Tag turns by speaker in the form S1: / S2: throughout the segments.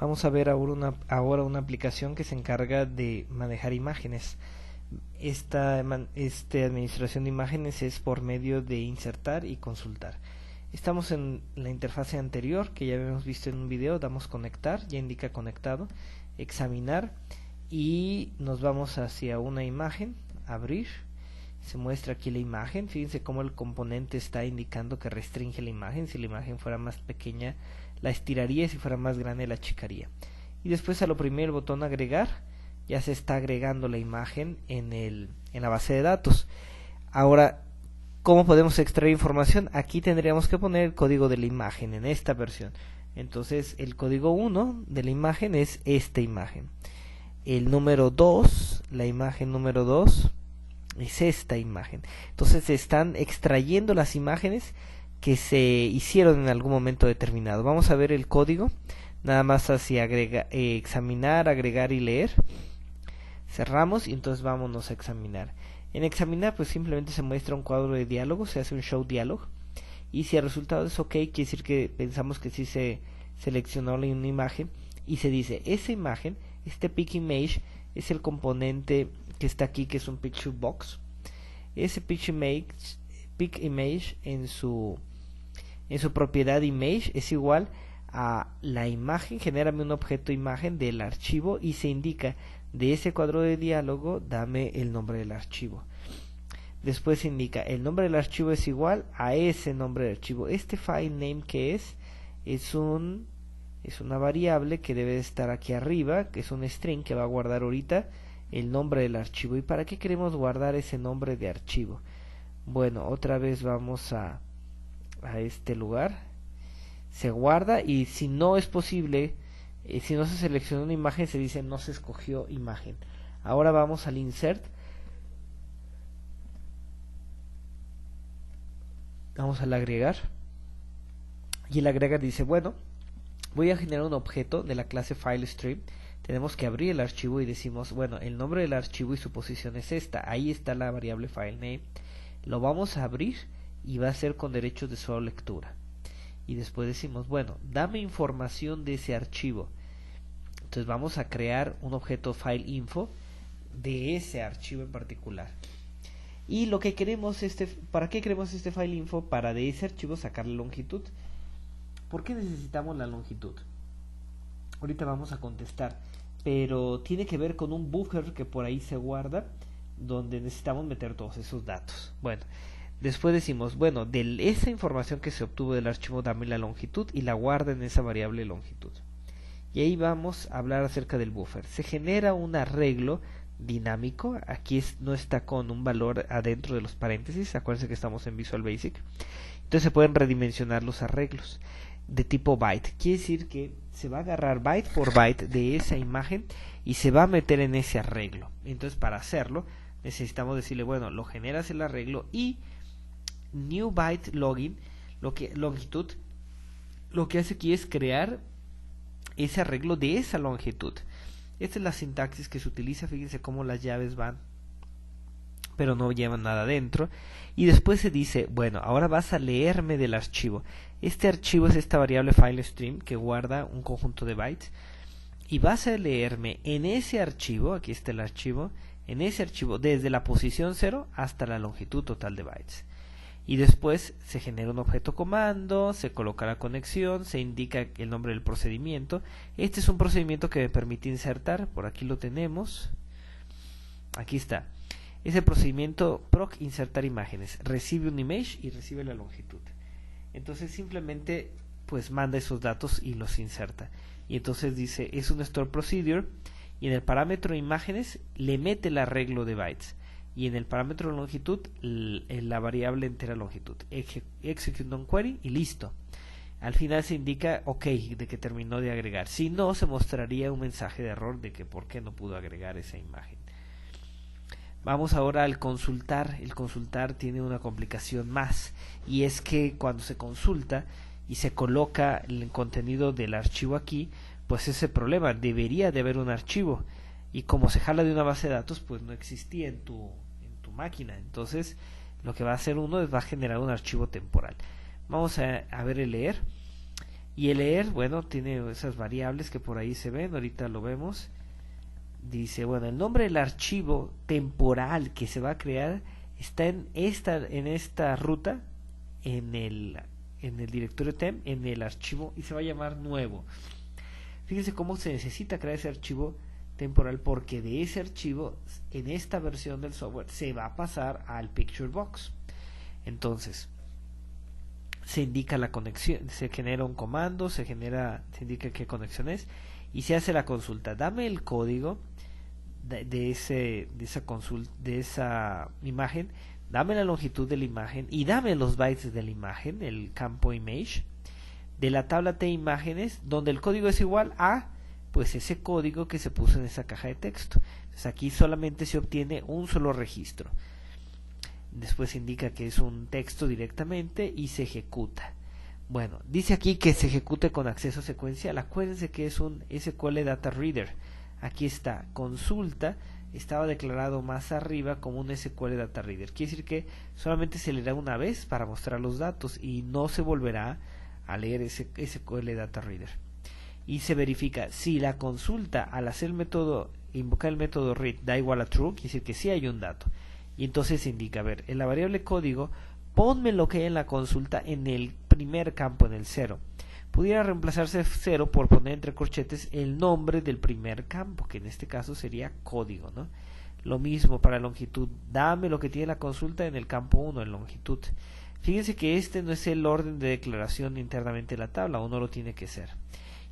S1: Vamos a ver ahora una aplicación que se encarga de manejar imágenes. Esta administración de imágenes es por medio de insertar y consultar. Estamos en la interfase anterior que ya habíamos visto en un video. Damos conectar, ya indica conectado, examinar y nos vamos hacia una imagen, abrir. Se muestra aquí la imagen. Fíjense cómo el componente está indicando que restringe la imagen. Si la imagen fuera más pequeña la estiraría, si fuera más grande la achicaría. Y después al oprimir el botón agregar ya se está agregando la imagen en la base de datos. Ahora, ¿cómo podemos extraer información? Aquí tendríamos que poner el código de la imagen en esta versión. Entonces el código 1 de la imagen es esta imagen. El número 2, la imagen número 2 es esta imagen. Entonces se están extrayendo las imágenes que se hicieron en algún momento determinado. Vamos a ver el código, nada más hacia examinar, agregar y leer. Cerramos y entonces vámonos a examinar. En examinar pues simplemente se muestra un cuadro de diálogo, se hace un show dialog y si el resultado es ok, quiere decir que pensamos que sí se seleccionó una imagen y se dice esa imagen, este pick image es el componente que está aquí, que es un picture box. Ese pick image en su propiedad image es igual a la imagen, genérame un objeto imagen del archivo y se indica de ese cuadro de diálogo dame el nombre del archivo. Después se indica el nombre del archivo es igual a ese nombre del archivo. Este file name que es una variable que debe estar aquí arriba, que es un string que va a guardar ahorita el nombre del archivo. ¿Y para qué queremos guardar ese nombre de archivo? Bueno, otra vez vamos a este lugar, se guarda y si no es posible, si no se selecciona una imagen se dice no se escogió imagen. Ahora vamos al insert, vamos al agregar y el agregar dice bueno, voy a generar un objeto de la clase FileStream. Tenemos que abrir el archivo y decimos bueno, el nombre del archivo y su posición es esta, ahí está la variable filename, lo vamos a abrir y va a ser con derechos de solo lectura. Y después decimos, bueno, dame información de ese archivo. Entonces vamos a crear un objeto FileInfo de ese archivo en particular. Y lo que queremos, ¿para qué queremos este FileInfo? Para de ese archivo sacar la longitud. ¿Por qué necesitamos la longitud? Ahorita vamos a contestar, pero tiene que ver con un buffer que por ahí se guarda, donde necesitamos meter todos esos datos. Bueno, después decimos, bueno, de esa información que se obtuvo del archivo dame la longitud y la guarda en esa variable longitud. Y ahí vamos a hablar acerca del buffer. Se genera un arreglo dinámico, aquí no está con un valor adentro de los paréntesis, acuérdense que estamos en Visual Basic. Entonces se pueden redimensionar los arreglos de tipo byte, quiere decir que se va a agarrar byte por byte de esa imagen y se va a meter en ese arreglo. Entonces para hacerlo necesitamos decirle, bueno, lo generas el arreglo y new byte login, longitud, lo que hace aquí es crear ese arreglo de esa longitud. Esta es la sintaxis que se utiliza, fíjense cómo las llaves van, pero no llevan nada dentro. Y después se dice, bueno, ahora vas a leerme del archivo. Este archivo es esta variable FileStream que guarda un conjunto de bytes. Y vas a leerme en ese archivo, aquí está el archivo, en ese archivo desde la posición 0 hasta la longitud total de bytes. Y después se genera un objeto comando, se coloca la conexión, se indica el nombre del procedimiento. Este es un procedimiento que me permite insertar, por aquí lo tenemos, aquí está. Ese procedimiento proc insertar imágenes, recibe un image y recibe la longitud. Entonces simplemente pues manda esos datos y los inserta. Y entonces dice es un store procedure y en el parámetro imágenes le mete el arreglo de bytes. Y en el parámetro longitud la variable entera longitud. Execute on query y listo. Al final se indica ok de que terminó de agregar. Si no, se mostraría un mensaje de error de que por qué no pudo agregar esa imagen. Vamos ahora al consultar. El consultar tiene una complicación más y es que cuando se consulta y se coloca el contenido del archivo aquí, pues ese problema, debería de haber un archivo y como se jala de una base de datos pues no existía en tu máquina. Entonces lo que va a hacer uno es va a generar un archivo temporal. Vamos a ver el leer. Y el leer, bueno, tiene esas variables que por ahí se ven, ahorita lo vemos. Dice, bueno, el nombre del archivo temporal que se va a crear está en esta ruta, en el directorio temp, en el archivo, y se va a llamar nuevo. Fíjense cómo se necesita crear ese archivo temporal, porque de ese archivo, en esta versión del software, se va a pasar al Picture Box. Entonces, se indica la conexión, se genera un comando, se indica qué conexión es, y se hace la consulta. Dame el código de esa imagen, dame la longitud de la imagen y dame los bytes de la imagen, el campo image, de la tabla de imágenes, donde el código es igual a pues ese código que se puso en esa caja de texto. Entonces aquí solamente se obtiene un solo registro. Después se indica que es un texto directamente y se ejecuta. Bueno, dice aquí que se ejecute con acceso secuencial. Acuérdense que es un SQL Data Reader. Aquí está, consulta, estaba declarado más arriba como un SQL Data Reader. Quiere decir que solamente se leerá una vez para mostrar los datos y no se volverá a leer ese SQL Data Reader. Y se verifica si la consulta al hacer el método, invocar el método read da igual a true, quiere decir que sí hay un dato. Y entonces se indica, a ver, en la variable código, ponme lo que hay en la consulta en el primer campo, en el 0. Pudiera reemplazarse 0 por poner entre corchetes el nombre del primer campo, que en este caso sería código, ¿no? Lo mismo para longitud, dame lo que tiene la consulta en el campo 1, en longitud. Fíjense que este no es el orden de declaración internamente de la tabla, uno lo tiene que ser.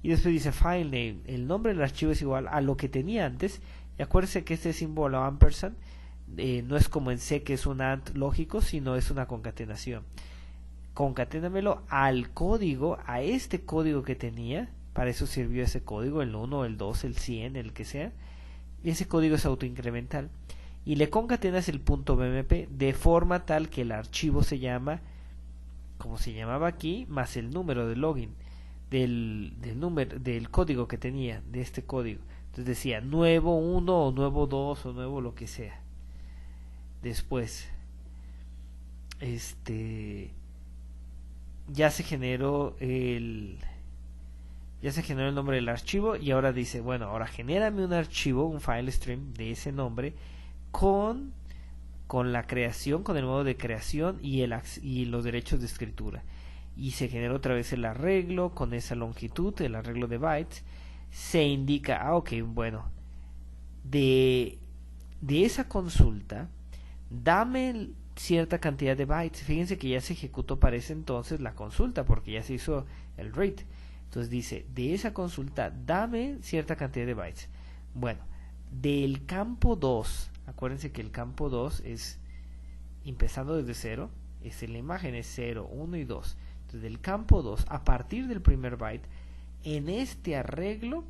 S1: Y después dice file name, el nombre del archivo es igual a lo que tenía antes, y acuérdense que este símbolo ampersand no es como en C, que es un AND lógico, sino es una concatenación. Concaténamelo al código, a este código que tenía, para eso sirvió ese código, el 1, el 2, el 100, el que sea, y ese código es autoincremental, y le concatenas el punto .bmp de forma tal que el archivo se llama, como se llamaba aquí, más el número de login, del código que tenía, de este código. Entonces decía nuevo 1 o nuevo 2 o nuevo lo que sea. Después ya se generó el nombre del archivo, y ahora dice, bueno, ahora genérame un archivo, un file stream de ese nombre con la creación, con el modo de creación y los derechos de escritura. Y se genera otra vez el arreglo con esa longitud, el arreglo de bytes. Se indica, ok, bueno, de esa consulta dame cierta cantidad de bytes. Fíjense que ya se ejecutó para ese entonces la consulta, porque ya se hizo el read. Entonces dice, de esa consulta dame cierta cantidad de bytes. Bueno, del campo 2, acuérdense que el campo 2 es empezando desde 0, la imagen es 0, 1 y 2. Entonces del campo 2, a partir del primer byte, en este arreglo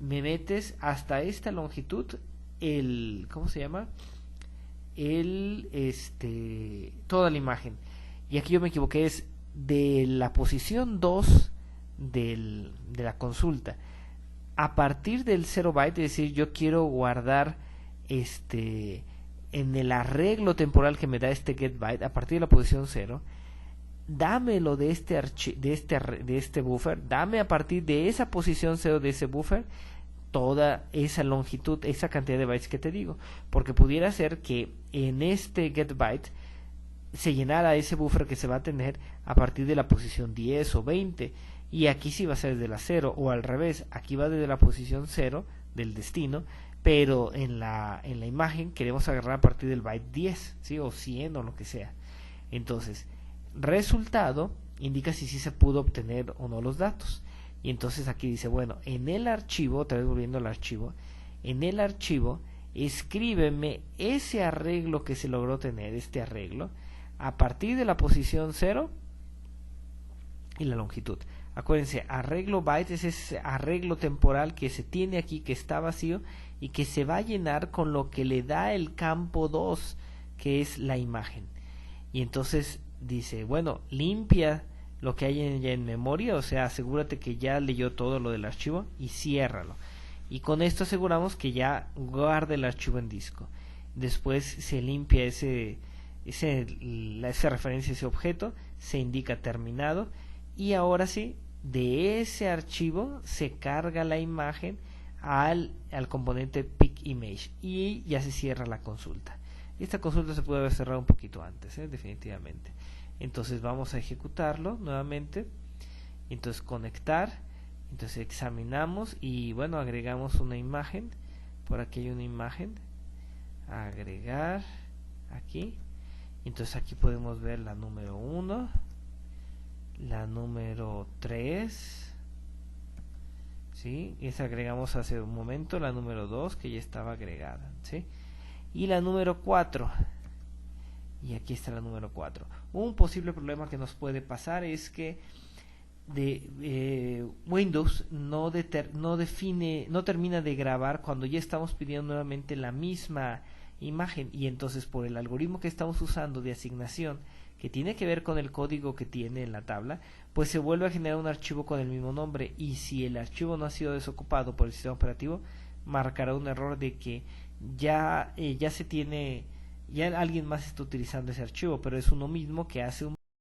S1: me metes hasta esta longitud ¿cómo se llama? Toda la imagen. Y aquí yo me equivoqué, es de la posición 2 de la consulta a partir del 0 byte, es decir, yo quiero guardar en el arreglo temporal que me da este get byte a partir de la posición 0, dámelo de este buffer, dame a partir de esa posición 0 de ese buffer toda esa longitud, esa cantidad de bytes que te digo, porque pudiera ser que en este get byte se llenara ese buffer que se va a tener a partir de la posición 10 o 20, y aquí sí va a ser desde la 0, o al revés, aquí va desde la posición 0 del destino, pero en la imagen queremos agarrar a partir del byte 10, ¿sí? O 100 o lo que sea. Entonces, resultado indica si sí se pudo obtener o no los datos. Y entonces aquí dice, bueno, en el archivo, otra vez volviendo al archivo, en el archivo escríbeme ese arreglo que se logró tener, este arreglo, a partir de la posición 0 y la longitud. Acuérdense, arreglo bytes es ese arreglo temporal que se tiene aquí, que está vacío y que se va a llenar con lo que le da el campo 2, que es la imagen. Y entonces dice, bueno, limpia lo que hay en memoria, o sea, asegúrate que ya leyó todo lo del archivo y ciérralo. Y con esto aseguramos que ya guarda el archivo en disco. Después se limpia esa referencia a ese objeto, se indica terminado, y ahora sí de ese archivo se carga la imagen al componente pick image y ya se cierra la consulta. Esta consulta se puede haber cerrado un poquito antes, definitivamente. Entonces vamos a ejecutarlo nuevamente. Entonces conectar, entonces examinamos y bueno, agregamos una imagen. Por aquí hay una imagen, agregar aquí. Entonces aquí podemos ver la número 1, la número 3, ¿sí? Esa agregamos hace un momento, la número 2 que ya estaba agregada, ¿sí? Y la número 4, y aquí está la número 4. Un posible problema que nos puede pasar es que Windows no termina de grabar cuando ya estamos pidiendo nuevamente la misma imagen, y entonces por el algoritmo que estamos usando de asignación, que tiene que ver con el código que tiene en la tabla, pues se vuelve a generar un archivo con el mismo nombre, y si el archivo no ha sido desocupado por el sistema operativo, marcará un error de que ya alguien más está utilizando ese archivo, pero es uno mismo que hace un